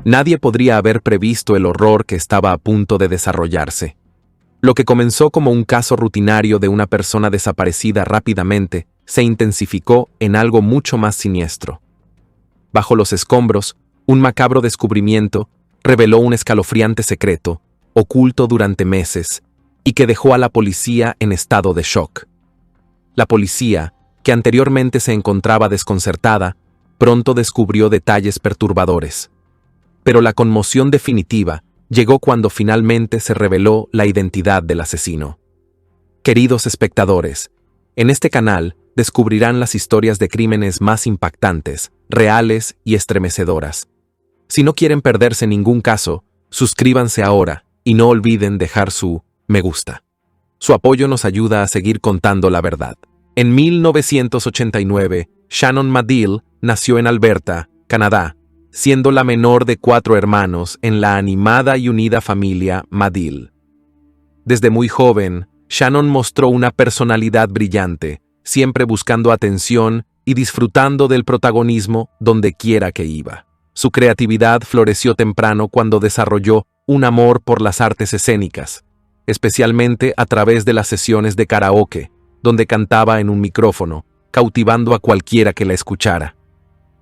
Nadie podría haber previsto el horror que estaba a punto de desarrollarse. Lo que comenzó como un caso rutinario de una persona desaparecida rápidamente se intensificó en algo mucho más siniestro. Bajo los escombros, un macabro descubrimiento reveló un escalofriante secreto, oculto durante meses, y que dejó a la policía en estado de shock. La policía, que anteriormente se encontraba desconcertada, pronto descubrió detalles perturbadores. Pero la conmoción definitiva llegó cuando finalmente se reveló la identidad del asesino. Queridos espectadores, en este canal descubrirán las historias de crímenes más impactantes, reales y estremecedoras. Si no quieren perderse ningún caso, suscríbanse ahora y no olviden dejar su me gusta. Su apoyo nos ayuda a seguir contando la verdad. En 1989, Shannon Madill nació en Alberta, Canadá, siendo la menor de 4 hermanos en la animada y unida familia Madill. Desde muy joven, Shannon mostró una personalidad brillante, siempre buscando atención y disfrutando del protagonismo donde quiera que iba. Su creatividad floreció temprano cuando desarrolló un amor por las artes escénicas, especialmente a través de las sesiones de karaoke, donde cantaba en un micrófono, cautivando a cualquiera que la escuchara.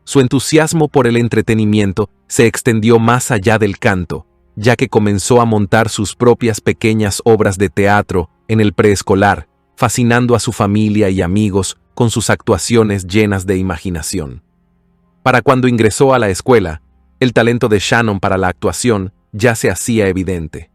Su entusiasmo por el entretenimiento se extendió más allá del canto, ya que comenzó a montar sus propias pequeñas obras de teatro en el preescolar, fascinando a su familia y amigos con sus actuaciones llenas de imaginación. Para cuando ingresó a la escuela, el talento de Shannon para la actuación ya se hacía evidente.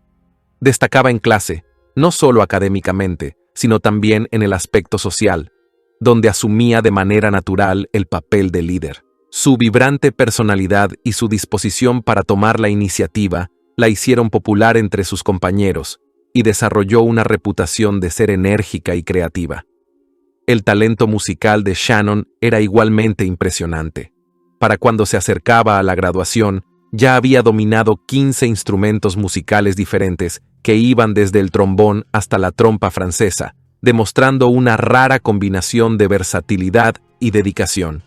Destacaba en clase, no solo académicamente, sino también en el aspecto social, donde asumía de manera natural el papel de líder. Su vibrante personalidad y su disposición para tomar la iniciativa la hicieron popular entre sus compañeros y desarrolló una reputación de ser enérgica y creativa. El talento musical de Shannon era igualmente impresionante. Para cuando se acercaba a la graduación, ya había dominado 15 instrumentos musicales diferentes que iban desde el trombón hasta la trompa francesa, demostrando una rara combinación de versatilidad y dedicación.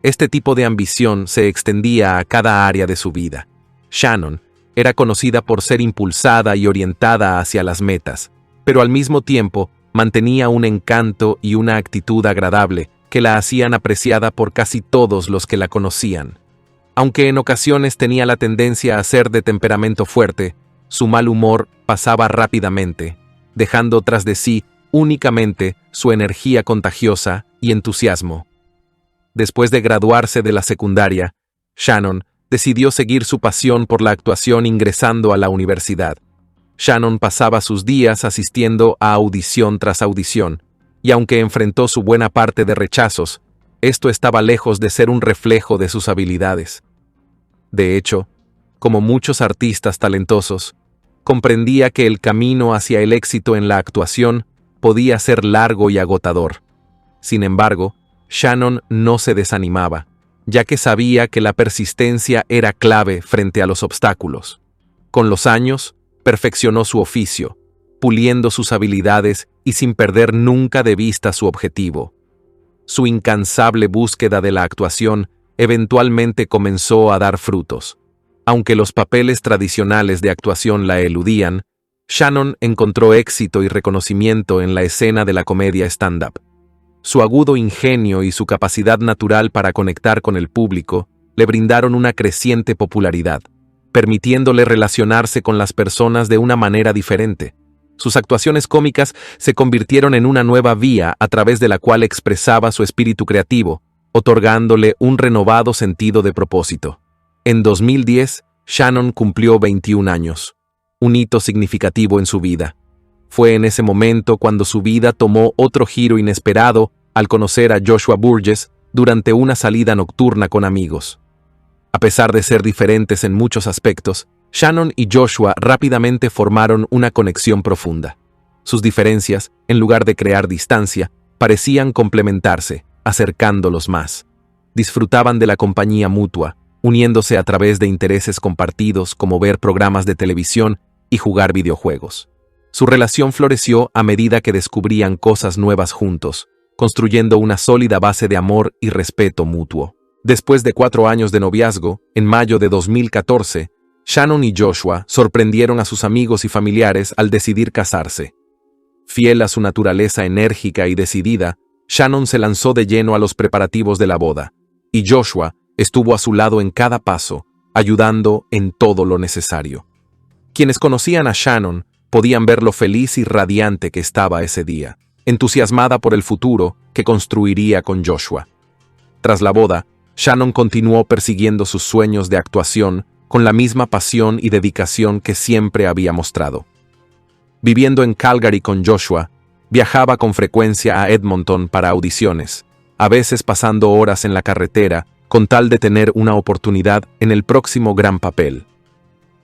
Este tipo de ambición se extendía a cada área de su vida. Shannon era conocida por ser impulsada y orientada hacia las metas, pero al mismo tiempo mantenía un encanto y una actitud agradable que la hacían apreciada por casi todos los que la conocían. Aunque en ocasiones tenía la tendencia a ser de temperamento fuerte, su mal humor pasaba rápidamente, dejando tras de sí únicamente su energía contagiosa y entusiasmo. Después de graduarse de la secundaria, Shannon decidió seguir su pasión por la actuación ingresando a la universidad. Shannon pasaba sus días asistiendo a audición tras audición, y aunque enfrentó su buena parte de rechazos, esto estaba lejos de ser un reflejo de sus habilidades. De hecho, como muchos artistas talentosos, comprendía que el camino hacia el éxito en la actuación podía ser largo y agotador. Sin embargo, Shannon no se desanimaba, ya que sabía que la persistencia era clave frente a los obstáculos. Con los años, perfeccionó su oficio, puliendo sus habilidades y sin perder nunca de vista su objetivo. Su incansable búsqueda de la actuación eventualmente comenzó a dar frutos. Aunque los papeles tradicionales de actuación la eludían, Shannon encontró éxito y reconocimiento en la escena de la comedia stand-up. Su agudo ingenio y su capacidad natural para conectar con el público le brindaron una creciente popularidad, permitiéndole relacionarse con las personas de una manera diferente. Sus actuaciones cómicas se convirtieron en una nueva vía a través de la cual expresaba su espíritu creativo, otorgándole un renovado sentido de propósito. En 2010, Shannon cumplió 21 años, un hito significativo en su vida. Fue en ese momento cuando su vida tomó otro giro inesperado al conocer a Joshua Burgess durante una salida nocturna con amigos. A pesar de ser diferentes en muchos aspectos, Shannon y Joshua rápidamente formaron una conexión profunda. Sus diferencias, en lugar de crear distancia, parecían complementarse, acercándolos más. Disfrutaban de la compañía mutua, uniéndose a través de intereses compartidos como ver programas de televisión y jugar videojuegos. Su relación floreció a medida que descubrían cosas nuevas juntos, construyendo una sólida base de amor y respeto mutuo. Después de 4 años de noviazgo, en mayo de 2014, Shannon y Joshua sorprendieron a sus amigos y familiares al decidir casarse. Fiel a su naturaleza enérgica y decidida, Shannon se lanzó de lleno a los preparativos de la boda, y Joshua estuvo a su lado en cada paso, ayudando en todo lo necesario. Quienes conocían a Shannon podían ver lo feliz y radiante que estaba ese día, entusiasmada por el futuro que construiría con Joshua. Tras la boda, Shannon continuó persiguiendo sus sueños de actuación con la misma pasión y dedicación que siempre había mostrado. Viviendo en Calgary con Joshua, viajaba con frecuencia a Edmonton para audiciones, a veces pasando horas en la carretera con tal de tener una oportunidad en el próximo gran papel.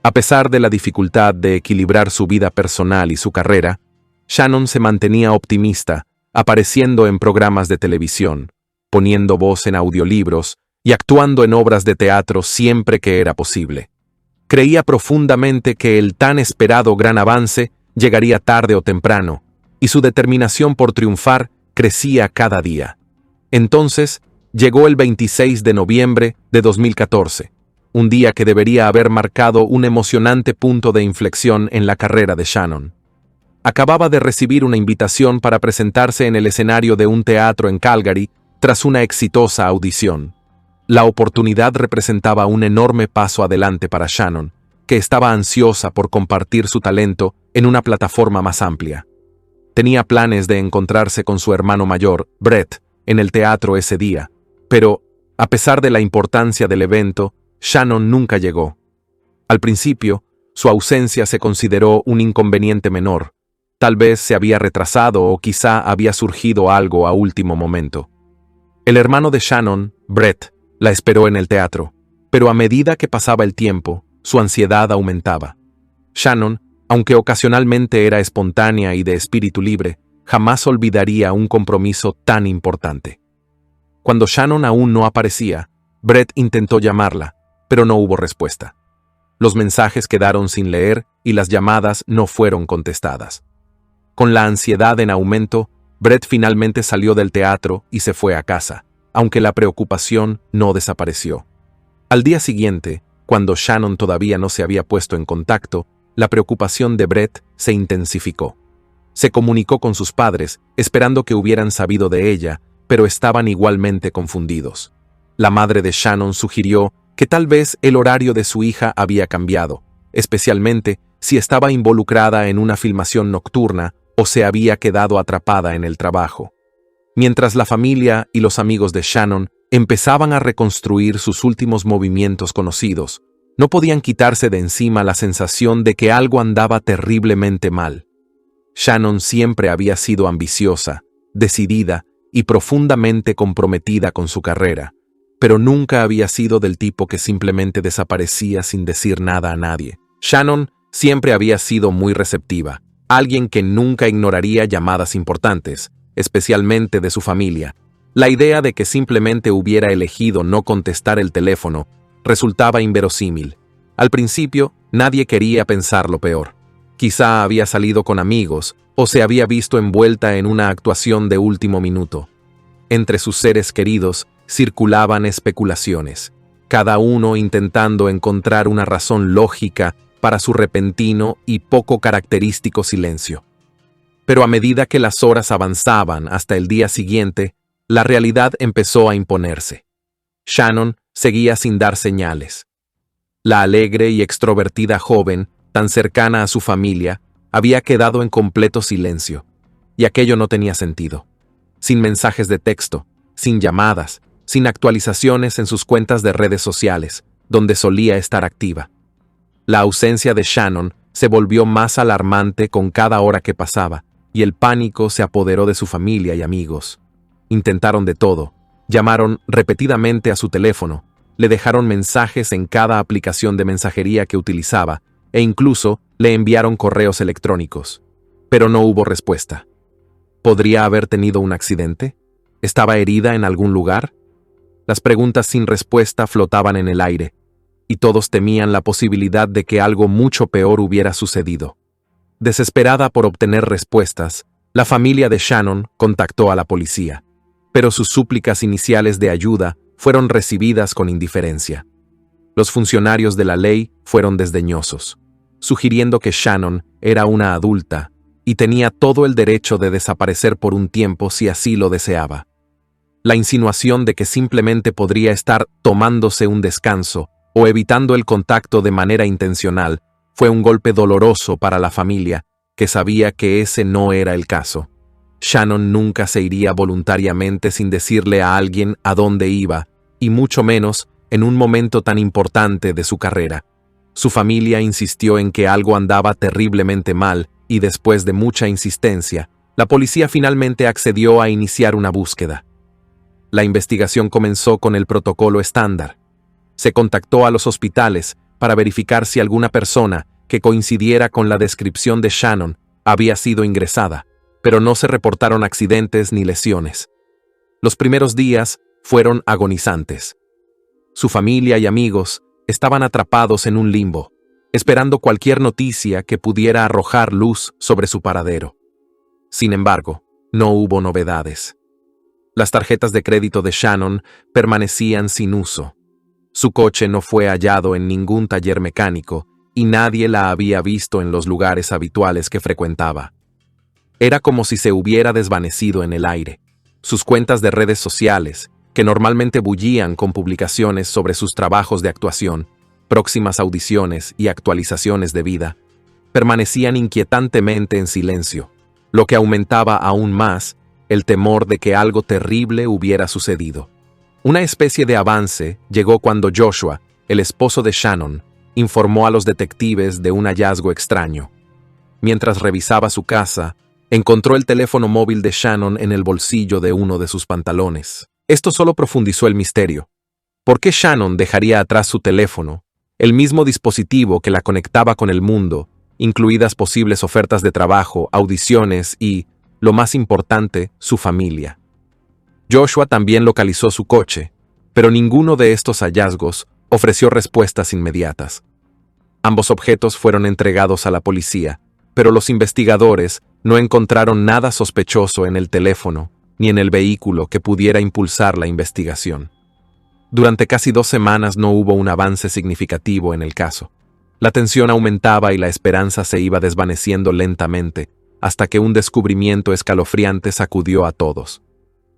A pesar de la dificultad de equilibrar su vida personal y su carrera, Shannon se mantenía optimista, apareciendo en programas de televisión, poniendo voz en audiolibros y actuando en obras de teatro siempre que era posible. Creía profundamente que el tan esperado gran avance llegaría tarde o temprano, y su determinación por triunfar crecía cada día. Entonces, llegó el 26 de noviembre de 2014, un día que debería haber marcado un emocionante punto de inflexión en la carrera de Shannon. Acababa de recibir una invitación para presentarse en el escenario de un teatro en Calgary tras una exitosa audición. La oportunidad representaba un enorme paso adelante para Shannon, que estaba ansiosa por compartir su talento en una plataforma más amplia. Tenía planes de encontrarse con su hermano mayor, Brett, en el teatro ese día, pero, a pesar de la importancia del evento, Shannon nunca llegó. Al principio, su ausencia se consideró un inconveniente menor. Tal vez se había retrasado o quizá había surgido algo a último momento. El hermano de Shannon, Brett, la esperó en el teatro, pero a medida que pasaba el tiempo, su ansiedad aumentaba. Shannon, aunque ocasionalmente era espontánea y de espíritu libre, jamás olvidaría un compromiso tan importante. Cuando Shannon aún no aparecía, Brett intentó llamarla, pero no hubo respuesta. Los mensajes quedaron sin leer y las llamadas no fueron contestadas. Con la ansiedad en aumento, Brett finalmente salió del teatro y se fue a casa, aunque la preocupación no desapareció. Al día siguiente, cuando Shannon todavía no se había puesto en contacto, la preocupación de Brett se intensificó. Se comunicó con sus padres, esperando que hubieran sabido de ella, pero estaban igualmente confundidos. La madre de Shannon sugirió que tal vez el horario de su hija había cambiado, especialmente si estaba involucrada en una filmación nocturna o se había quedado atrapada en el trabajo. Mientras la familia y los amigos de Shannon empezaban a reconstruir sus últimos movimientos conocidos, no podían quitarse de encima la sensación de que algo andaba terriblemente mal. Shannon siempre había sido ambiciosa, decidida y profundamente comprometida con su carrera, pero nunca había sido del tipo que simplemente desaparecía sin decir nada a nadie. Shannon siempre había sido muy receptiva, alguien que nunca ignoraría llamadas importantes, especialmente de su familia. La idea de que simplemente hubiera elegido no contestar el teléfono resultaba inverosímil. Al principio, nadie quería pensar lo peor. Quizá había salido con amigos o se había visto envuelta en una actuación de último minuto. Entre sus seres queridos circulaban especulaciones, cada uno intentando encontrar una razón lógica para su repentino y poco característico silencio. Pero a medida que las horas avanzaban hasta el día siguiente, la realidad empezó a imponerse. Shannon seguía sin dar señales. La alegre y extrovertida joven, tan cercana a su familia, había quedado en completo silencio, y aquello no tenía sentido. Sin mensajes de texto, sin llamadas, sin actualizaciones en sus cuentas de redes sociales, donde solía estar activa. La ausencia de Shannon se volvió más alarmante con cada hora que pasaba, y el pánico se apoderó de su familia y amigos. Intentaron de todo, llamaron repetidamente a su teléfono, le dejaron mensajes en cada aplicación de mensajería que utilizaba, e incluso le enviaron correos electrónicos. Pero no hubo respuesta. ¿Podría haber tenido un accidente? ¿Estaba herida en algún lugar? Las preguntas sin respuesta flotaban en el aire, y todos temían la posibilidad de que algo mucho peor hubiera sucedido. Desesperada por obtener respuestas, la familia de Shannon contactó a la policía, pero sus súplicas iniciales de ayuda fueron recibidas con indiferencia. Los funcionarios de la ley fueron desdeñosos, sugiriendo que Shannon era una adulta y tenía todo el derecho de desaparecer por un tiempo si así lo deseaba. La insinuación de que simplemente podría estar tomándose un descanso o evitando el contacto de manera intencional fue un golpe doloroso para la familia, que sabía que ese no era el caso. Shannon nunca se iría voluntariamente sin decirle a alguien a dónde iba, y mucho menos en un momento tan importante de su carrera. Su familia insistió en que algo andaba terriblemente mal, y después de mucha insistencia, la policía finalmente accedió a iniciar una búsqueda. La investigación comenzó con el protocolo estándar. Se contactó a los hospitales para verificar si alguna persona que coincidiera con la descripción de Shannon había sido ingresada, pero no se reportaron accidentes ni lesiones. Los primeros días fueron agonizantes. Su familia y amigos estaban atrapados en un limbo, esperando cualquier noticia que pudiera arrojar luz sobre su paradero. Sin embargo, no hubo novedades. Las tarjetas de crédito de Shannon permanecían sin uso. Su coche no fue hallado en ningún taller mecánico y nadie la había visto en los lugares habituales que frecuentaba. Era como si se hubiera desvanecido en el aire. Sus cuentas de redes sociales, que normalmente bullían con publicaciones sobre sus trabajos de actuación, próximas audiciones y actualizaciones de vida, permanecían inquietantemente en silencio, lo que aumentaba aún más el temor de que algo terrible hubiera sucedido. Una especie de avance llegó cuando Joshua, el esposo de Shannon, informó a los detectives de un hallazgo extraño. Mientras revisaba su casa, encontró el teléfono móvil de Shannon en el bolsillo de uno de sus pantalones. Esto solo profundizó el misterio. ¿Por qué Shannon dejaría atrás su teléfono, el mismo dispositivo que la conectaba con el mundo, incluidas posibles ofertas de trabajo, audiciones y, lo más importante, su familia? Joshua también localizó su coche, pero ninguno de estos hallazgos ofreció respuestas inmediatas. Ambos objetos fueron entregados a la policía, pero los investigadores no encontraron nada sospechoso en el teléfono ni en el vehículo que pudiera impulsar la investigación. Durante casi 2 semanas no hubo un avance significativo en el caso. La tensión aumentaba y la esperanza se iba desvaneciendo lentamente, hasta que un descubrimiento escalofriante sacudió a todos.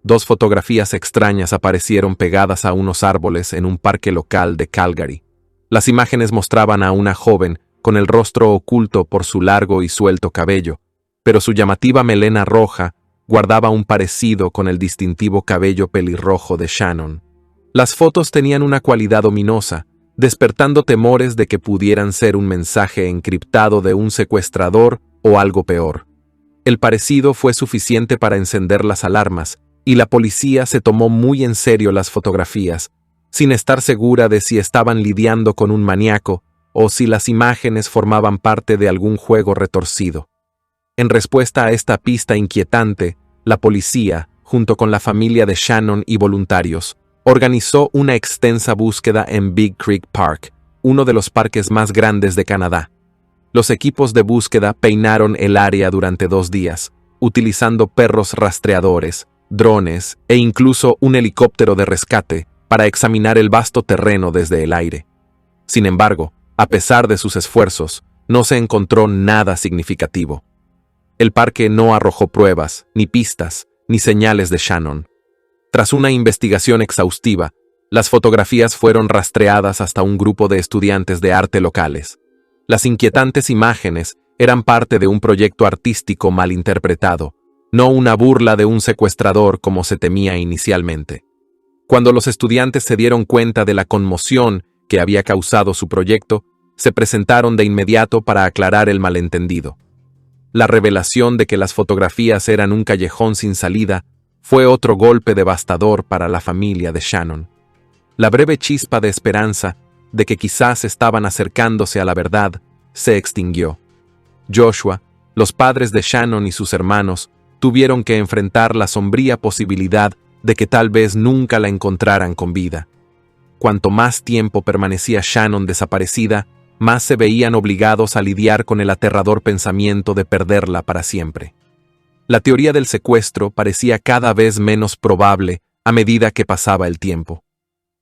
2 fotografías extrañas aparecieron pegadas a unos árboles en un parque local de Calgary. Las imágenes mostraban a una joven con el rostro oculto por su largo y suelto cabello, pero su llamativa melena roja guardaba un parecido con el distintivo cabello pelirrojo de Shannon. Las fotos tenían una cualidad ominosa, despertando temores de que pudieran ser un mensaje encriptado de un secuestrador o algo peor. El parecido fue suficiente para encender las alarmas, y la policía se tomó muy en serio las fotografías, sin estar segura de si estaban lidiando con un maníaco o si las imágenes formaban parte de algún juego retorcido. En respuesta a esta pista inquietante, la policía, junto con la familia de Shannon y voluntarios, organizó una extensa búsqueda en Big Creek Park, uno de los parques más grandes de Canadá. Los equipos de búsqueda peinaron el área durante 2 días, utilizando perros rastreadores, drones e incluso un helicóptero de rescate para examinar el vasto terreno desde el aire. Sin embargo, a pesar de sus esfuerzos, no se encontró nada significativo. El parque no arrojó pruebas, ni pistas, ni señales de Shannon. Tras una investigación exhaustiva, las fotografías fueron rastreadas hasta un grupo de estudiantes de arte locales. Las inquietantes imágenes eran parte de un proyecto artístico mal interpretado, no una burla de un secuestrador como se temía inicialmente. Cuando los estudiantes se dieron cuenta de la conmoción que había causado su proyecto, se presentaron de inmediato para aclarar el malentendido. La revelación de que las fotografías eran un callejón sin salida fue otro golpe devastador para la familia de Shannon. La breve chispa de esperanza de que quizás estaban acercándose a la verdad se extinguió. Joshua, los padres de Shannon y sus hermanos tuvieron que enfrentar la sombría posibilidad de que tal vez nunca la encontraran con vida. Cuanto más tiempo permanecía Shannon desaparecida, más se veían obligados a lidiar con el aterrador pensamiento de perderla para siempre. La teoría del secuestro parecía cada vez menos probable a medida que pasaba el tiempo.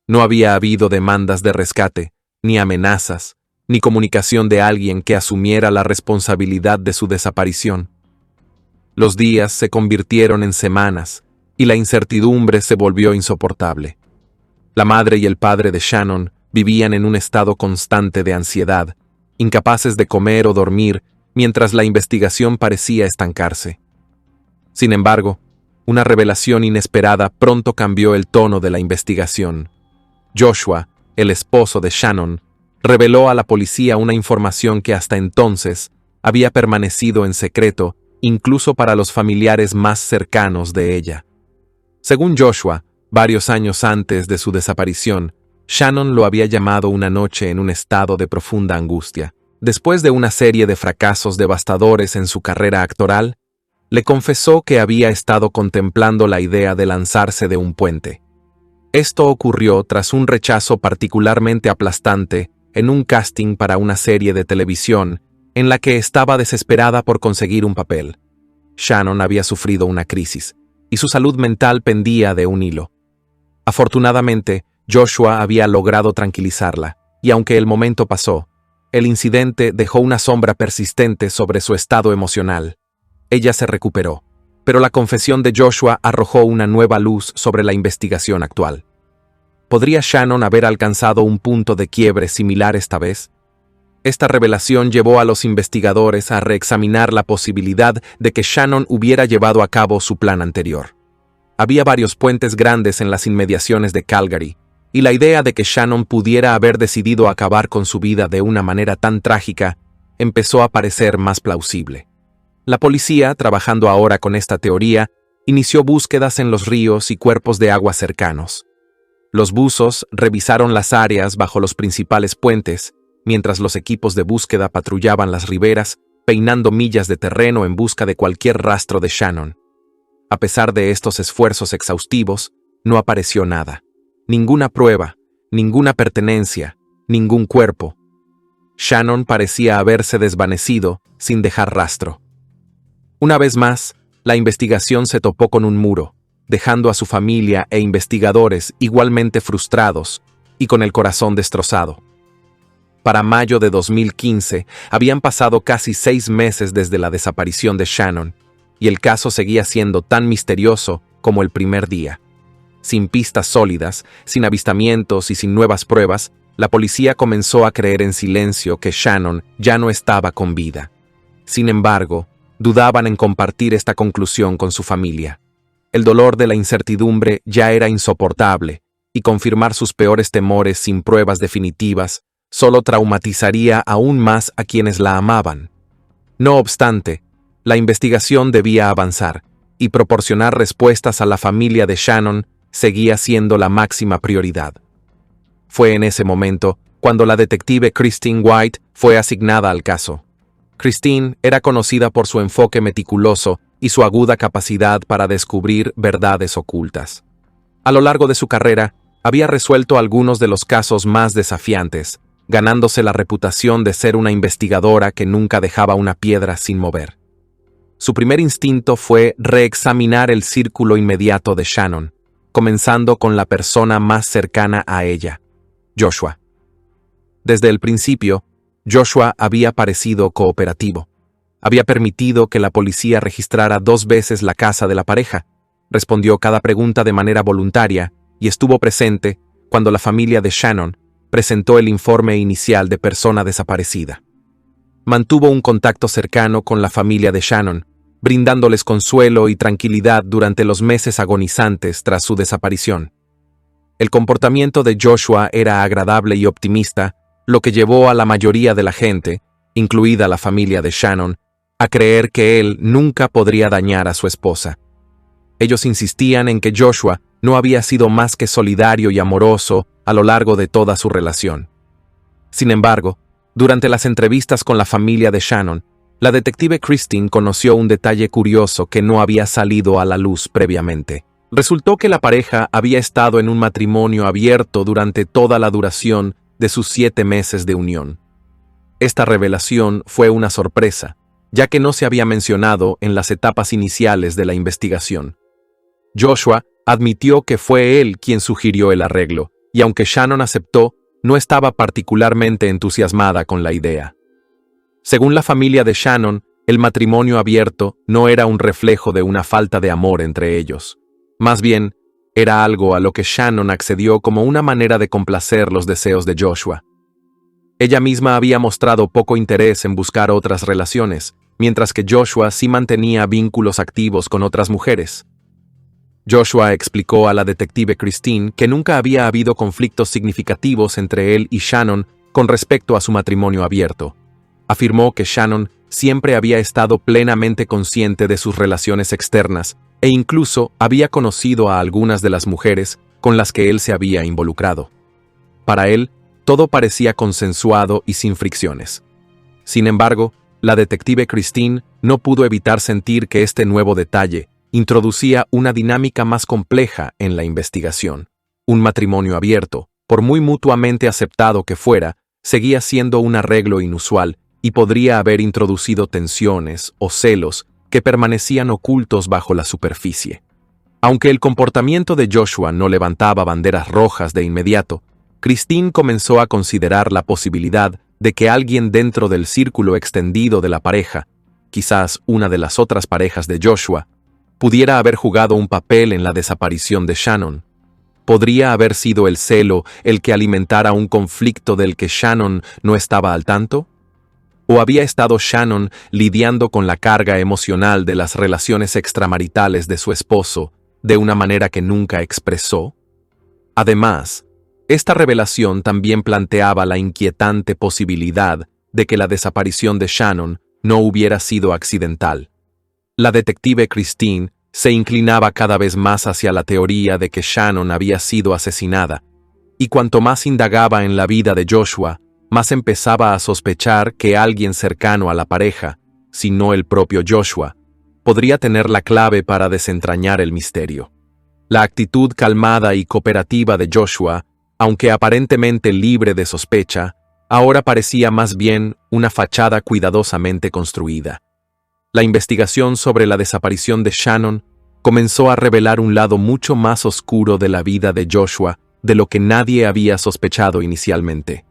No había habido demandas de rescate, ni amenazas, ni comunicación de alguien que asumiera la responsabilidad de su desaparición. Los días se convirtieron en semanas, y la incertidumbre se volvió insoportable. La madre y el padre de Shannon vivían en un estado constante de ansiedad, incapaces de comer o dormir, mientras la investigación parecía estancarse. Sin embargo, una revelación inesperada pronto cambió el tono de la investigación. Joshua, el esposo de Shannon, reveló a la policía una información que hasta entonces había permanecido en secreto, incluso para los familiares más cercanos de ella. Según Joshua, varios años antes de su desaparición, Shannon lo había llamado una noche en un estado de profunda angustia. Después de una serie de fracasos devastadores en su carrera actoral, le confesó que había estado contemplando la idea de lanzarse de un puente. Esto ocurrió tras un rechazo particularmente aplastante en un casting para una serie de televisión en la que estaba desesperada por conseguir un papel. Shannon había sufrido una crisis, y su salud mental pendía de un hilo. Afortunadamente, Joshua había logrado tranquilizarla, y aunque el momento pasó, el incidente dejó una sombra persistente sobre su estado emocional. Ella se recuperó, pero la confesión de Joshua arrojó una nueva luz sobre la investigación actual. ¿Podría Shannon haber alcanzado un punto de quiebre similar esta vez? Esta revelación llevó a los investigadores a reexaminar la posibilidad de que Shannon hubiera llevado a cabo su plan anterior. Había varios puentes grandes en las inmediaciones de Calgary, y la idea de que Shannon pudiera haber decidido acabar con su vida de una manera tan trágica empezó a parecer más plausible. La policía, trabajando ahora con esta teoría, inició búsquedas en los ríos y cuerpos de agua cercanos. Los buzos revisaron las áreas bajo los principales puentes, mientras los equipos de búsqueda patrullaban las riberas, peinando millas de terreno en busca de cualquier rastro de Shannon. A pesar de estos esfuerzos exhaustivos, no apareció nada. Ninguna prueba, ninguna pertenencia, ningún cuerpo. Shannon parecía haberse desvanecido sin dejar rastro. Una vez más, la investigación se topó con un muro, dejando a su familia e investigadores igualmente frustrados y con el corazón destrozado. Para mayo de 2015, habían pasado casi 6 meses desde la desaparición de Shannon, y el caso seguía siendo tan misterioso como el primer día. Sin pistas sólidas, sin avistamientos y sin nuevas pruebas, la policía comenzó a creer en silencio que Shannon ya no estaba con vida. Sin embargo, dudaban en compartir esta conclusión con su familia. El dolor de la incertidumbre ya era insoportable, y confirmar sus peores temores sin pruebas definitivas solo traumatizaría aún más a quienes la amaban. No obstante, la investigación debía avanzar, y proporcionar respuestas a la familia de Shannon seguía siendo la máxima prioridad. Fue en ese momento cuando la detective Christine White fue asignada al caso. Christine era conocida por su enfoque meticuloso y su aguda capacidad para descubrir verdades ocultas. A lo largo de su carrera, había resuelto algunos de los casos más desafiantes, ganándose la reputación de ser una investigadora que nunca dejaba una piedra sin mover. Su primer instinto fue reexaminar el círculo inmediato de Shannon, comenzando con la persona más cercana a ella, Joshua. Desde el principio, Joshua había parecido cooperativo. Había permitido que la policía registrara 2 veces la casa de la pareja, respondió cada pregunta de manera voluntaria y estuvo presente cuando la familia de Shannon presentó el informe inicial de persona desaparecida. Mantuvo un contacto cercano con la familia de Shannon, brindándoles consuelo y tranquilidad durante los meses agonizantes tras su desaparición. El comportamiento de Joshua era agradable y optimista, lo que llevó a la mayoría de la gente, incluida la familia de Shannon, a creer que él nunca podría dañar a su esposa. Ellos insistían en que Joshua no había sido más que solidario y amoroso a lo largo de toda su relación. Sin embargo, durante las entrevistas con la familia de Shannon, la detective Christine conoció un detalle curioso que no había salido a la luz previamente. Resultó que la pareja había estado en un matrimonio abierto durante toda la duración de sus 7 meses de unión. Esta revelación fue una sorpresa, ya que no se había mencionado en las etapas iniciales de la investigación. Joshua admitió que fue él quien sugirió el arreglo, y aunque Shannon aceptó, no estaba particularmente entusiasmada con la idea. Según la familia de Shannon, el matrimonio abierto no era un reflejo de una falta de amor entre ellos. Más bien, era algo a lo que Shannon accedió como una manera de complacer los deseos de Joshua. Ella misma había mostrado poco interés en buscar otras relaciones, mientras que Joshua sí mantenía vínculos activos con otras mujeres. Joshua explicó a la detective Christine que nunca había habido conflictos significativos entre él y Shannon con respecto a su matrimonio abierto. Afirmó que Shannon siempre había estado plenamente consciente de sus relaciones externas e incluso había conocido a algunas de las mujeres con las que él se había involucrado. Para él, todo parecía consensuado y sin fricciones. Sin embargo, la detective Christine no pudo evitar sentir que este nuevo detalle introducía una dinámica más compleja en la investigación. Un matrimonio abierto, por muy mutuamente aceptado que fuera, seguía siendo un arreglo inusual y podría haber introducido tensiones o celos que permanecían ocultos bajo la superficie. Aunque el comportamiento de Joshua no levantaba banderas rojas de inmediato, Christine comenzó a considerar la posibilidad de que alguien dentro del círculo extendido de la pareja, quizás una de las otras parejas de Joshua, pudiera haber jugado un papel en la desaparición de Shannon. ¿Podría haber sido el celo el que alimentara un conflicto del que Shannon no estaba al tanto? ¿O había estado Shannon lidiando con la carga emocional de las relaciones extramaritales de su esposo de una manera que nunca expresó? Además, esta revelación también planteaba la inquietante posibilidad de que la desaparición de Shannon no hubiera sido accidental. La detective Christine se inclinaba cada vez más hacia la teoría de que Shannon había sido asesinada, y cuanto más indagaba en la vida de Joshua, más empezaba a sospechar que alguien cercano a la pareja, si no el propio Joshua, podría tener la clave para desentrañar el misterio. La actitud calmada y cooperativa de Joshua, aunque aparentemente libre de sospecha, ahora parecía más bien una fachada cuidadosamente construida. La investigación sobre la desaparición de Shannon comenzó a revelar un lado mucho más oscuro de la vida de Joshua de lo que nadie había sospechado inicialmente.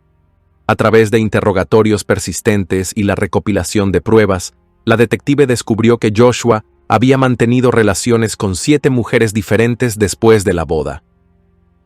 A través de interrogatorios persistentes y la recopilación de pruebas, la detective descubrió que Joshua había mantenido relaciones con 7 mujeres diferentes después de la boda.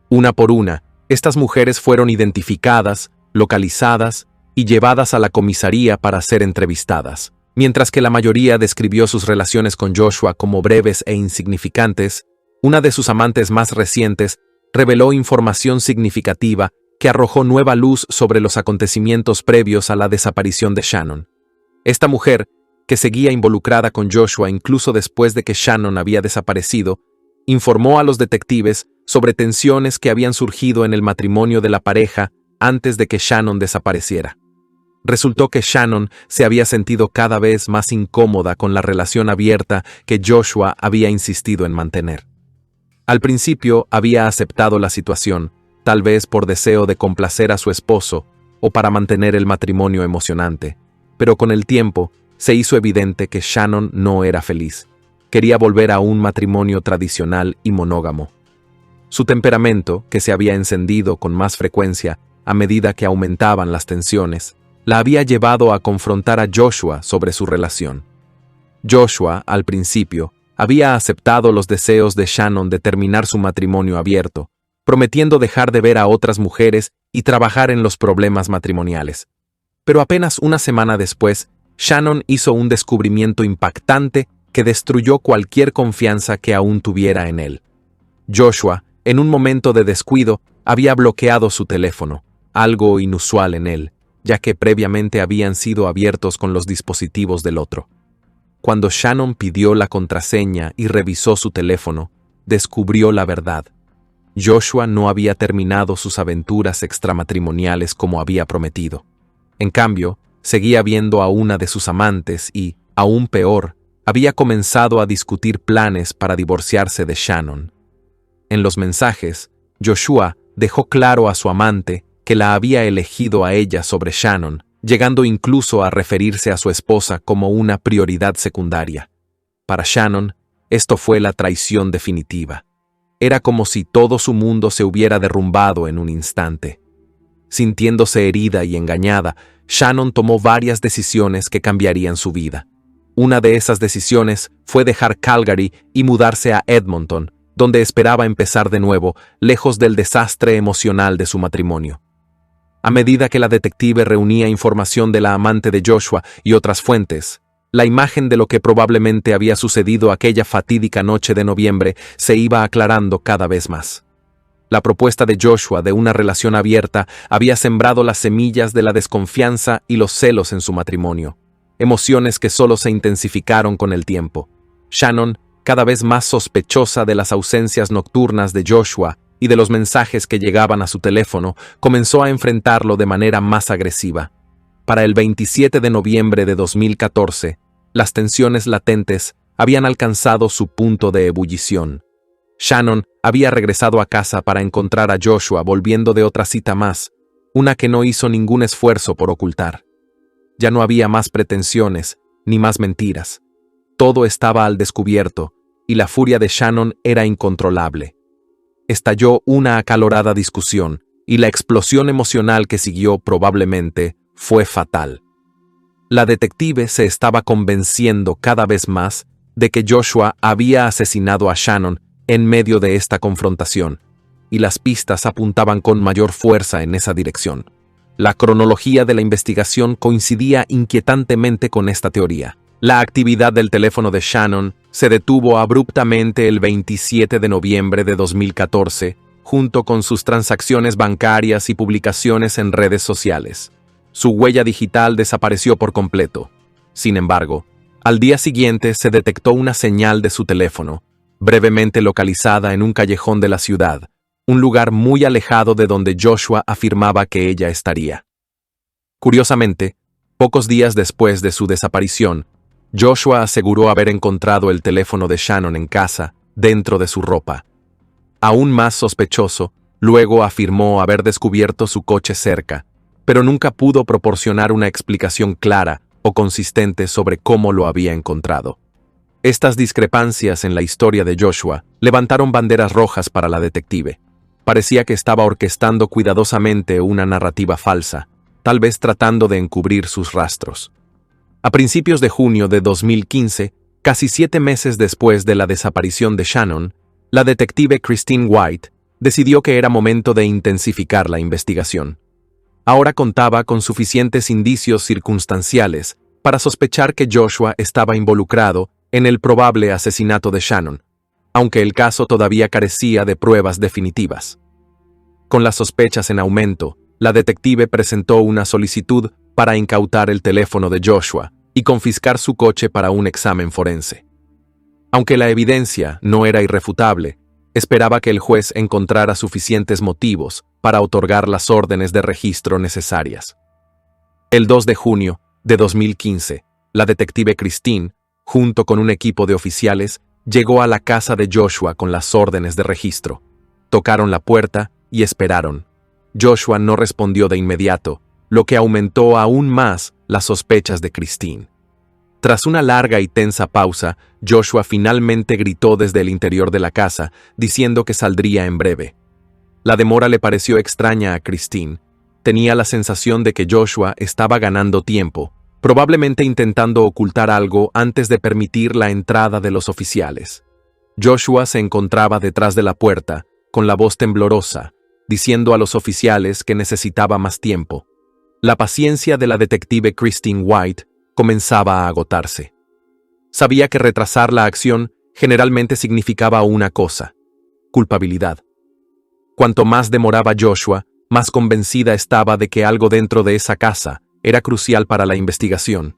Una por una, estas mujeres fueron identificadas, localizadas y llevadas a la comisaría para ser entrevistadas. Mientras que la mayoría describió sus relaciones con Joshua como breves e insignificantes, una de sus amantes más recientes reveló información significativa que arrojó nueva luz sobre los acontecimientos previos a la desaparición de Shannon. Esta mujer, que seguía involucrada con Joshua incluso después de que Shannon había desaparecido, informó a los detectives sobre tensiones que habían surgido en el matrimonio de la pareja antes de que Shannon desapareciera. Resultó que Shannon se había sentido cada vez más incómoda con la relación abierta que Joshua había insistido en mantener. Al principio había aceptado la situación, tal vez por deseo de complacer a su esposo o para mantener el matrimonio emocionante, pero con el tiempo se hizo evidente que Shannon no era feliz. Quería volver a un matrimonio tradicional y monógamo. Su temperamento, que se había encendido con más frecuencia a medida que aumentaban las tensiones, la había llevado a confrontar a Joshua sobre su relación. Joshua, al principio, había aceptado los deseos de Shannon de terminar su matrimonio abierto, prometiendo dejar de ver a otras mujeres y trabajar en los problemas matrimoniales. Pero apenas una semana después, Shannon hizo un descubrimiento impactante que destruyó cualquier confianza que aún tuviera en él. Joshua, en un momento de descuido, había bloqueado su teléfono, algo inusual en él, ya que previamente habían sido abiertos con los dispositivos del otro. Cuando Shannon pidió la contraseña y revisó su teléfono, descubrió la verdad. Joshua no había terminado sus aventuras extramatrimoniales como había prometido. En cambio, seguía viendo a una de sus amantes y, aún peor, había comenzado a discutir planes para divorciarse de Shannon. En los mensajes, Joshua dejó claro a su amante que la había elegido a ella sobre Shannon, llegando incluso a referirse a su esposa como una prioridad secundaria. Para Shannon, esto fue la traición definitiva. Era como si todo su mundo se hubiera derrumbado en un instante. Sintiéndose herida y engañada, Shannon tomó varias decisiones que cambiarían su vida. Una de esas decisiones fue dejar Calgary y mudarse a Edmonton, donde esperaba empezar de nuevo, lejos del desastre emocional de su matrimonio. A medida que la detective reunía información de la amante de Joshua y otras fuentes, la imagen de lo que probablemente había sucedido aquella fatídica noche de noviembre se iba aclarando cada vez más. La propuesta de Joshua de una relación abierta había sembrado las semillas de la desconfianza y los celos en su matrimonio, emociones que solo se intensificaron con el tiempo. Shannon, cada vez más sospechosa de las ausencias nocturnas de Joshua y de los mensajes que llegaban a su teléfono, comenzó a enfrentarlo de manera más agresiva. Para el 27 de noviembre de 2014, las tensiones latentes habían alcanzado su punto de ebullición. Shannon había regresado a casa para encontrar a Joshua volviendo de otra cita más, una que no hizo ningún esfuerzo por ocultar. Ya no había más pretensiones, ni más mentiras. Todo estaba al descubierto, y la furia de Shannon era incontrolable. Estalló una acalorada discusión, y la explosión emocional que siguió probablemente fue fatal. La detective se estaba convenciendo cada vez más de que Joshua había asesinado a Shannon en medio de esta confrontación, y las pistas apuntaban con mayor fuerza en esa dirección. La cronología de la investigación coincidía inquietantemente con esta teoría. La actividad del teléfono de Shannon se detuvo abruptamente el 27 de noviembre de 2014, junto con sus transacciones bancarias y publicaciones en redes sociales. Su huella digital desapareció por completo. Sin embargo, al día siguiente se detectó una señal de su teléfono, brevemente localizada en un callejón de la ciudad, un lugar muy alejado de donde Joshua afirmaba que ella estaría. Curiosamente, pocos días después de su desaparición, Joshua aseguró haber encontrado el teléfono de Shannon en casa, dentro de su ropa. Aún más sospechoso, luego afirmó haber descubierto su coche cerca, pero nunca pudo proporcionar una explicación clara o consistente sobre cómo lo había encontrado. Estas discrepancias en la historia de Joshua levantaron banderas rojas para la detective. Parecía que estaba orquestando cuidadosamente una narrativa falsa, tal vez tratando de encubrir sus rastros. A principios de junio de 2015, casi 7 meses después de la desaparición de Shannon, la detective Christine White decidió que era momento de intensificar la investigación. Ahora contaba con suficientes indicios circunstanciales para sospechar que Joshua estaba involucrado en el probable asesinato de Shannon, aunque el caso todavía carecía de pruebas definitivas. Con las sospechas en aumento, la detective presentó una solicitud para incautar el teléfono de Joshua y confiscar su coche para un examen forense. Aunque la evidencia no era irrefutable, esperaba que el juez encontrara suficientes motivos para otorgar las órdenes de registro necesarias. El 2 de junio de 2015, la detective Christine, junto con un equipo de oficiales, llegó a la casa de Joshua con las órdenes de registro. Tocaron la puerta y esperaron. Joshua no respondió de inmediato, lo que aumentó aún más las sospechas de Christine. Tras una larga y tensa pausa, Joshua finalmente gritó desde el interior de la casa, diciendo que saldría en breve. La demora le pareció extraña a Christine. Tenía la sensación de que Joshua estaba ganando tiempo, probablemente intentando ocultar algo antes de permitir la entrada de los oficiales. Joshua se encontraba detrás de la puerta, con la voz temblorosa, diciendo a los oficiales que necesitaba más tiempo. La paciencia de la detective Christine White comenzaba a agotarse. Sabía que retrasar la acción generalmente significaba una cosa: culpabilidad. Cuanto más demoraba Joshua, más convencida estaba de que algo dentro de esa casa era crucial para la investigación.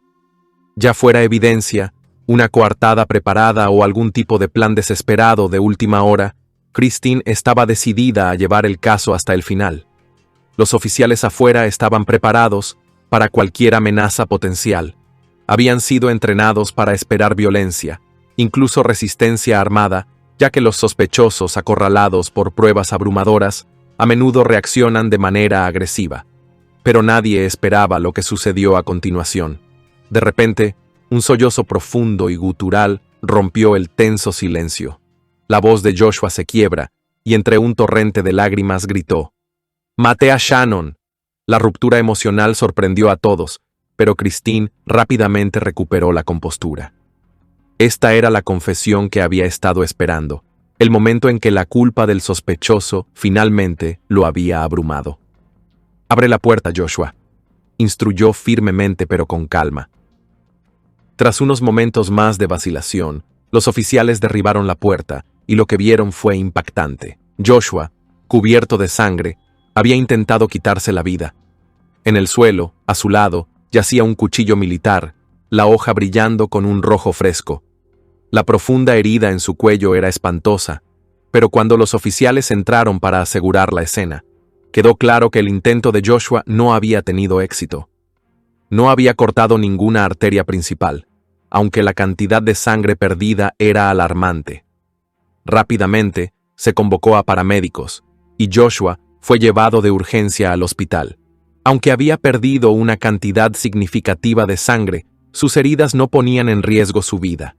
Ya fuera evidencia, una coartada preparada o algún tipo de plan desesperado de última hora, Christine estaba decidida a llevar el caso hasta el final. Los oficiales afuera estaban preparados para cualquier amenaza potencial. Habían sido entrenados para esperar violencia, incluso resistencia armada, ya que los sospechosos acorralados por pruebas abrumadoras a menudo reaccionan de manera agresiva. Pero nadie esperaba lo que sucedió a continuación. De repente, un sollozo profundo y gutural rompió el tenso silencio. La voz de Joshua se quiebra, y entre un torrente de lágrimas gritó: «¡Maté a Shannon!». La ruptura emocional sorprendió a todos, pero Christine rápidamente recuperó la compostura. Esta era la confesión que había estado esperando, el momento en que la culpa del sospechoso finalmente lo había abrumado. «Abre la puerta, Joshua», instruyó firmemente pero con calma. Tras unos momentos más de vacilación, los oficiales derribaron la puerta y lo que vieron fue impactante. Joshua, cubierto de sangre, había intentado quitarse la vida. En el suelo, a su lado, yacía un cuchillo militar, la hoja brillando con un rojo fresco. La profunda herida en su cuello era espantosa, pero cuando los oficiales entraron para asegurar la escena, quedó claro que el intento de Joshua no había tenido éxito. No había cortado ninguna arteria principal, aunque la cantidad de sangre perdida era alarmante. Rápidamente, se convocó a paramédicos, y Joshua fue llevado de urgencia al hospital. Aunque había perdido una cantidad significativa de sangre, sus heridas no ponían en riesgo su vida.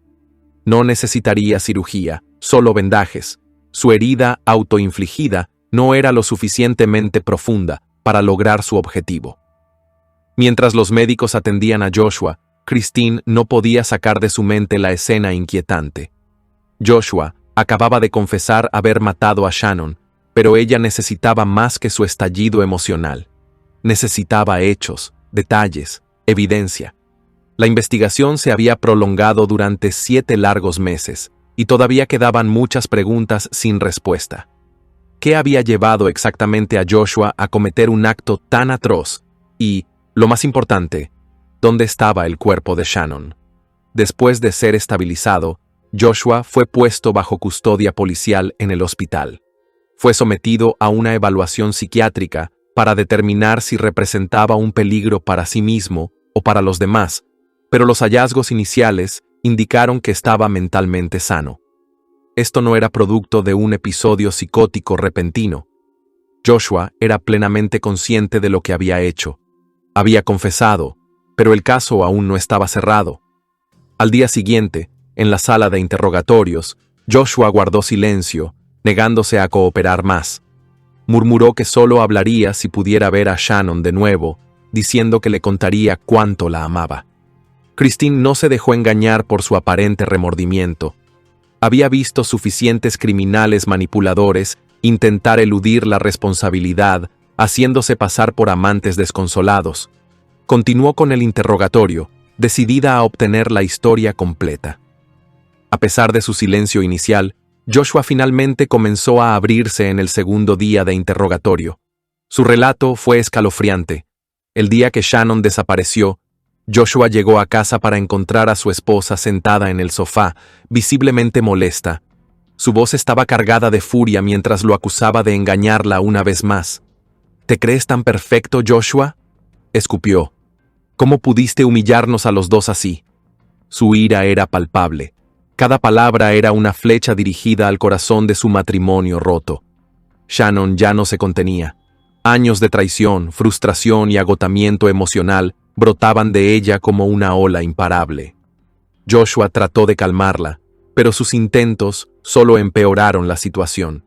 No necesitaría cirugía, solo vendajes. Su herida autoinfligida no era lo suficientemente profunda para lograr su objetivo. Mientras los médicos atendían a Joshua, Christine no podía sacar de su mente la escena inquietante. Joshua acababa de confesar haber matado a Shannon, pero ella necesitaba más que su estallido emocional. Necesitaba hechos, detalles, evidencia. La investigación se había prolongado durante 7 largos meses, y todavía quedaban muchas preguntas sin respuesta. ¿Qué había llevado exactamente a Joshua a cometer un acto tan atroz? Y, lo más importante, ¿dónde estaba el cuerpo de Shannon? Después de ser estabilizado, Joshua fue puesto bajo custodia policial en el hospital. Fue sometido a una evaluación psiquiátrica para determinar si representaba un peligro para sí mismo o para los demás, pero los hallazgos iniciales indicaron que estaba mentalmente sano. Esto no era producto de un episodio psicótico repentino. Joshua era plenamente consciente de lo que había hecho. Había confesado, pero el caso aún no estaba cerrado. Al día siguiente, en la sala de interrogatorios, Joshua guardó silencio, negándose a cooperar más. Murmuró que solo hablaría si pudiera ver a Shannon de nuevo, diciendo que le contaría cuánto la amaba. Christine no se dejó engañar por su aparente remordimiento. Había visto suficientes criminales manipuladores intentar eludir la responsabilidad, haciéndose pasar por amantes desconsolados. Continuó con el interrogatorio, decidida a obtener la historia completa. A pesar de su silencio inicial, Joshua finalmente comenzó a abrirse en el segundo día de interrogatorio. Su relato fue escalofriante. El día que Shannon desapareció, Joshua llegó a casa para encontrar a su esposa sentada en el sofá, visiblemente molesta. Su voz estaba cargada de furia mientras lo acusaba de engañarla una vez más. «¿Te crees tan perfecto, Joshua?», escupió. «¿Cómo pudiste humillarnos a los dos así?». Su ira era palpable. Cada palabra era una flecha dirigida al corazón de su matrimonio roto. Shannon ya no se contenía. Años de traición, frustración y agotamiento emocional brotaban de ella como una ola imparable. Joshua trató de calmarla, pero sus intentos solo empeoraron la situación.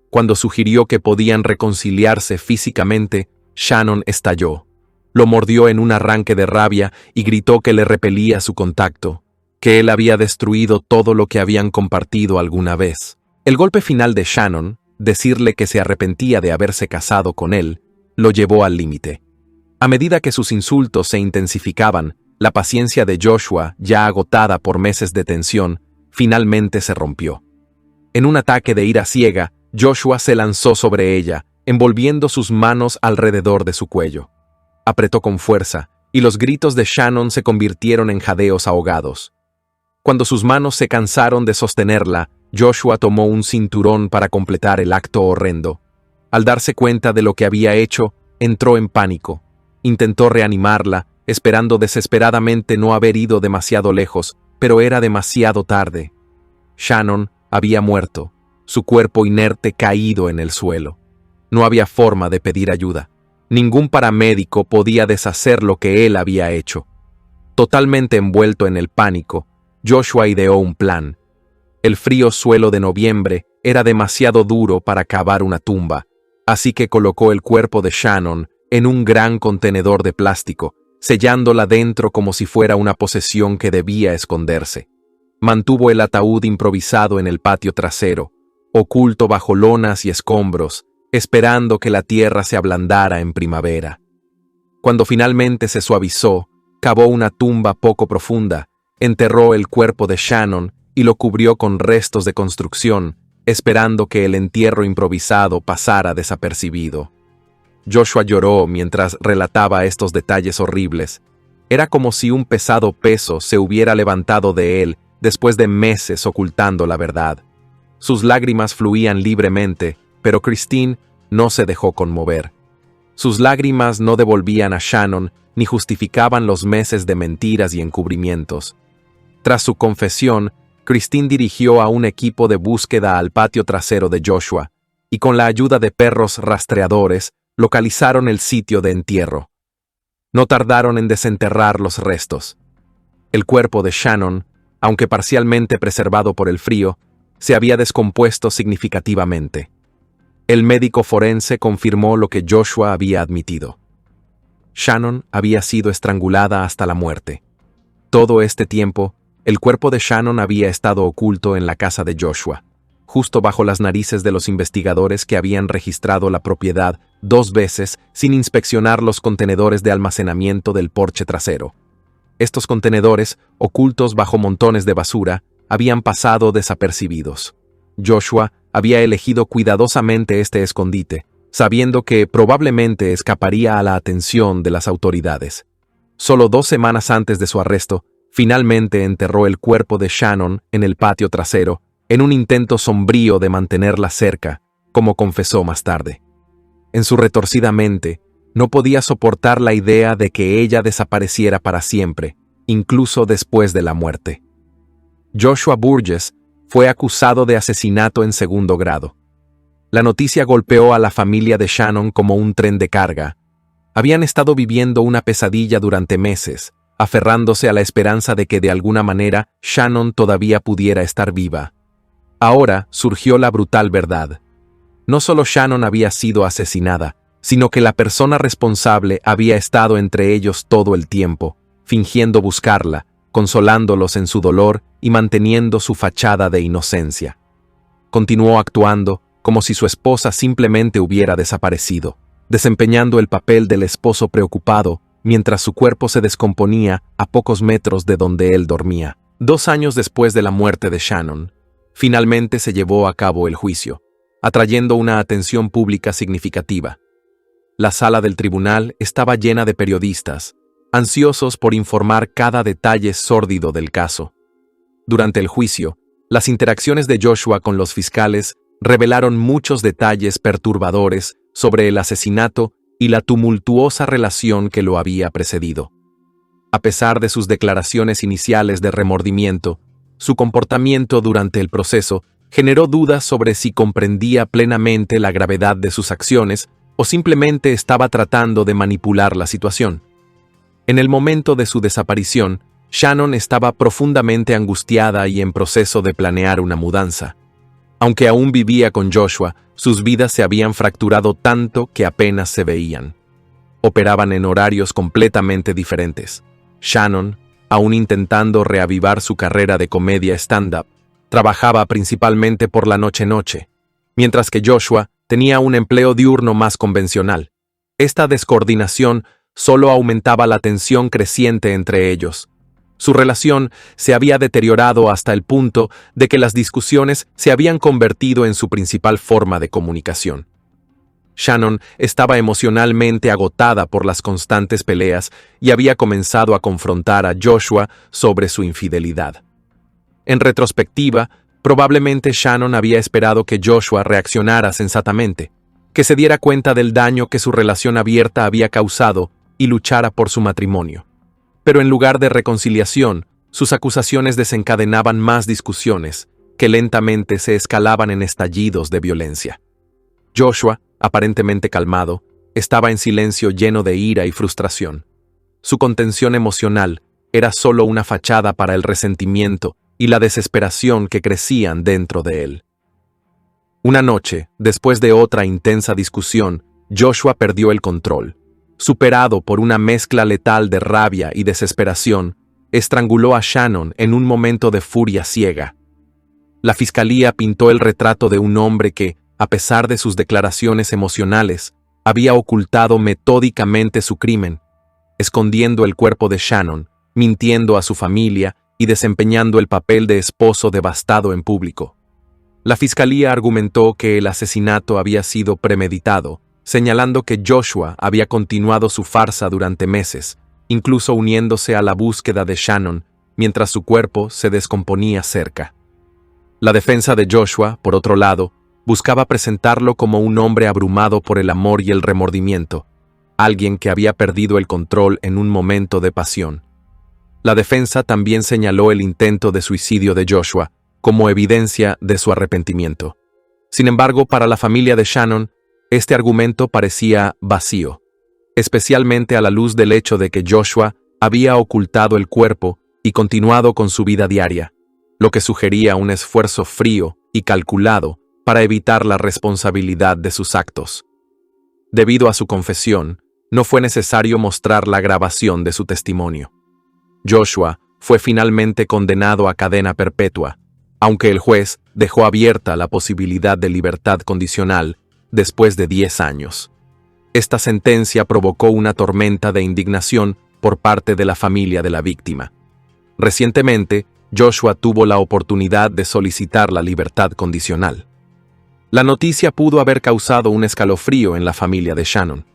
Cuando sugirió que podían reconciliarse físicamente, Shannon estalló. Lo mordió en un arranque de rabia y gritó que le repelía su contacto, que él había destruido todo lo que habían compartido alguna vez. El golpe final de Shannon, decirle que se arrepentía de haberse casado con él, lo llevó al límite. A medida que sus insultos se intensificaban, la paciencia de Joshua, ya agotada por meses de tensión, finalmente se rompió. En un ataque de ira ciega, Joshua se lanzó sobre ella, envolviendo sus manos alrededor de su cuello. Apretó con fuerza, y los gritos de Shannon se convirtieron en jadeos ahogados. Cuando sus manos se cansaron de sostenerla, Joshua tomó un cinturón para completar el acto horrendo. Al darse cuenta de lo que había hecho, entró en pánico. Intentó reanimarla, esperando desesperadamente no haber ido demasiado lejos, pero era demasiado tarde. Shannon había muerto, su cuerpo inerte caído en el suelo. No había forma de pedir ayuda. Ningún paramédico podía deshacer lo que él había hecho. Totalmente envuelto en el pánico, Joshua ideó un plan. El frío suelo de noviembre era demasiado duro para cavar una tumba, así que colocó el cuerpo de Shannon en un gran contenedor de plástico, sellándola dentro como si fuera una posesión que debía esconderse. Mantuvo el ataúd improvisado en el patio trasero, oculto bajo lonas y escombros, esperando que la tierra se ablandara en primavera. Cuando finalmente se suavizó, cavó una tumba poco profunda, enterró el cuerpo de Shannon y lo cubrió con restos de construcción, esperando que el entierro improvisado pasara desapercibido. Joshua lloró mientras relataba estos detalles horribles. Era como si un pesado peso se hubiera levantado de él después de meses ocultando la verdad. Sus lágrimas fluían libremente, pero Christine no se dejó conmover. Sus lágrimas no devolvían a Shannon ni justificaban los meses de mentiras y encubrimientos. Tras su confesión, Christine dirigió a un equipo de búsqueda al patio trasero de Joshua, y con la ayuda de perros rastreadores, localizaron el sitio de entierro. No tardaron en desenterrar los restos. El cuerpo de Shannon, aunque parcialmente preservado por el frío, se había descompuesto significativamente. El médico forense confirmó lo que Joshua había admitido. Shannon había sido estrangulada hasta la muerte. Todo este tiempo, el cuerpo de Shannon había estado oculto en la casa de Joshua, justo bajo las narices de los investigadores que habían registrado la propiedad 2 veces sin inspeccionar los contenedores de almacenamiento del porche trasero. Estos contenedores, ocultos bajo montones de basura, habían pasado desapercibidos. Joshua había elegido cuidadosamente este escondite, sabiendo que probablemente escaparía a la atención de las autoridades. Solo 2 semanas antes de su arresto, finalmente enterró el cuerpo de Shannon en el patio trasero, en un intento sombrío de mantenerla cerca, como confesó más tarde. En su retorcida mente, no podía soportar la idea de que ella desapareciera para siempre, incluso después de la muerte. Joshua Burgess fue acusado de asesinato en 2º grado. La noticia golpeó a la familia de Shannon como un tren de carga. Habían estado viviendo una pesadilla durante meses, aferrándose a la esperanza de que de alguna manera Shannon todavía pudiera estar viva. Ahora surgió la brutal verdad. No solo Shannon había sido asesinada, sino que la persona responsable había estado entre ellos todo el tiempo, fingiendo buscarla, consolándolos en su dolor y manteniendo su fachada de inocencia. Continuó actuando como si su esposa simplemente hubiera desaparecido, desempeñando el papel del esposo preocupado mientras su cuerpo se descomponía a pocos metros de donde él dormía. 2 años después de la muerte de Shannon, finalmente se llevó a cabo el juicio, atrayendo una atención pública significativa. La sala del tribunal estaba llena de periodistas, ansiosos por informar cada detalle sórdido del caso. Durante el juicio, las interacciones de Joshua con los fiscales revelaron muchos detalles perturbadores sobre el asesinato y la tumultuosa relación que lo había precedido. A pesar de sus declaraciones iniciales de remordimiento, su comportamiento durante el proceso generó dudas sobre si comprendía plenamente la gravedad de sus acciones o simplemente estaba tratando de manipular la situación. En el momento de su desaparición, Shannon estaba profundamente angustiada y en proceso de planear una mudanza. Aunque aún vivía con Joshua, sus vidas se habían fracturado tanto que apenas se veían. Operaban en horarios completamente diferentes. Shannon, aún intentando reavivar su carrera de comedia stand-up, trabajaba principalmente por la noche-noche, mientras que Joshua tenía un empleo diurno más convencional. Esta descoordinación solo aumentaba la tensión creciente entre ellos. Su relación se había deteriorado hasta el punto de que las discusiones se habían convertido en su principal forma de comunicación. Shannon estaba emocionalmente agotada por las constantes peleas y había comenzado a confrontar a Joshua sobre su infidelidad. En retrospectiva, probablemente Shannon había esperado que Joshua reaccionara sensatamente, que se diera cuenta del daño que su relación abierta había causado y luchara por su matrimonio. Pero en lugar de reconciliación, sus acusaciones desencadenaban más discusiones, que lentamente se escalaban en estallidos de violencia. Joshua, aparentemente calmado, estaba en silencio lleno de ira y frustración. Su contención emocional era solo una fachada para el resentimiento y la desesperación que crecían dentro de él. Una noche, después de otra intensa discusión, Joshua perdió el control. Superado por una mezcla letal de rabia y desesperación, estranguló a Shannon en un momento de furia ciega. La fiscalía pintó el retrato de un hombre que, a pesar de sus declaraciones emocionales, había ocultado metódicamente su crimen, escondiendo el cuerpo de Shannon, mintiendo a su familia y desempeñando el papel de esposo devastado en público. La fiscalía argumentó que el asesinato había sido premeditado, señalando que Joshua había continuado su farsa durante meses, incluso uniéndose a la búsqueda de Shannon mientras su cuerpo se descomponía cerca. La defensa de Joshua, por otro lado, buscaba presentarlo como un hombre abrumado por el amor y el remordimiento, alguien que había perdido el control en un momento de pasión. La defensa también señaló el intento de suicidio de Joshua como evidencia de su arrepentimiento. Sin embargo, para la familia de Shannon, este argumento parecía vacío, especialmente a la luz del hecho de que Joshua había ocultado el cuerpo y continuado con su vida diaria, lo que sugería un esfuerzo frío y calculado para evitar la responsabilidad de sus actos. Debido a su confesión, no fue necesario mostrar la grabación de su testimonio. Joshua fue finalmente condenado a cadena perpetua, aunque el juez dejó abierta la posibilidad de libertad condicional después de 10 años. Esta sentencia provocó una tormenta de indignación por parte de la familia de la víctima. Recientemente, Joshua tuvo la oportunidad de solicitar la libertad condicional. La noticia pudo haber causado un escalofrío en la familia de Shannon.